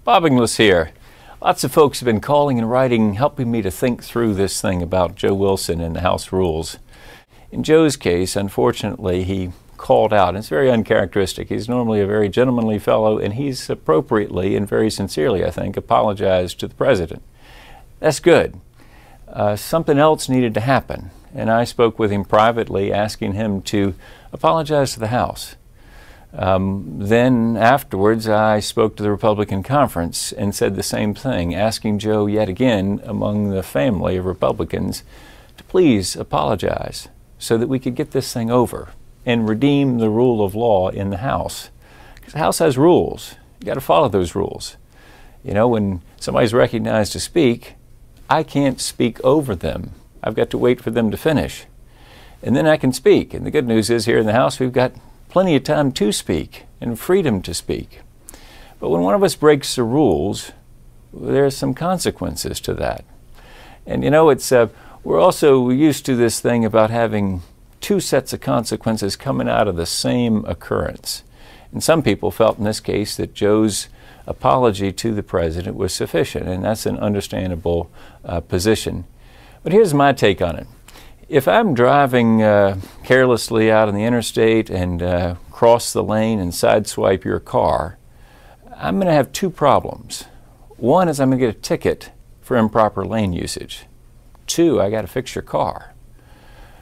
Bob Inglis here. Lots of folks have been calling and writing, helping me to think through this thing about Joe Wilson and the House rules. In Joe's case, unfortunately, he called out, and it's very uncharacteristic. He's normally a very gentlemanly fellow, and he's appropriately and very sincerely, I think, apologized to the president. That's good. Something else needed to happen, and I spoke with him privately, asking him to apologize to the House. Then afterwards, I spoke to the Republican conference and said the same thing, asking Joe yet again among the family of Republicans to please apologize so that we could get this thing over and redeem the rule of law in the House. Because the House has rules. You got to follow those rules. You know, when somebody's recognized to speak, I can't speak over them. I've got to wait for them to finish. And then I can speak. And the good news is here in the House, we've got plenty of time to speak and freedom to speak. But when one of us breaks the rules, there are some consequences to that. And you know, we're also used to this thing about having two sets of consequences coming out of the same occurrence. And some people felt in this case that Joe's apology to the president was sufficient, and that's an understandable position. But here's my take on it. If I'm driving carelessly out on the interstate and cross the lane and sideswipe your car, I'm going to have two problems. One is I'm going to get a ticket for improper lane usage. Two, I got to fix your car.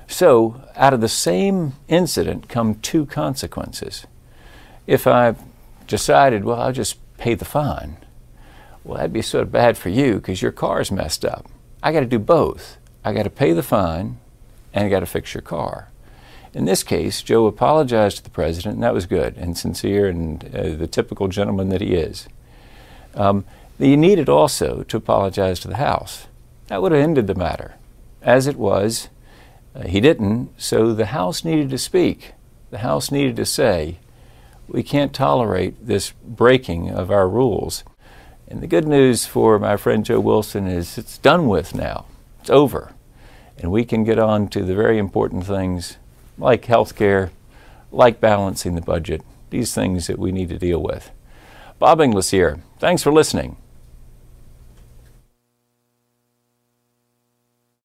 So out of the same incident come two consequences. If I decided, well, I'll just pay the fine, well, that'd be sort of bad for you because your car's messed up. I got to do both. I got to pay the fine and I got to fix your car. In this case, Joe apologized to the president, and that was good and sincere and the typical gentleman that he is. He needed also to apologize to the House. That would have ended the matter. As it was, he didn't, so the House needed to speak. The House needed to say, we can't tolerate this breaking of our rules. And the good news for my friend Joe Wilson is it's done with now. It's over. And we can get on to the very important things like health care, like balancing the budget, these things that we need to deal with. Bob Inglis here. Thanks for listening.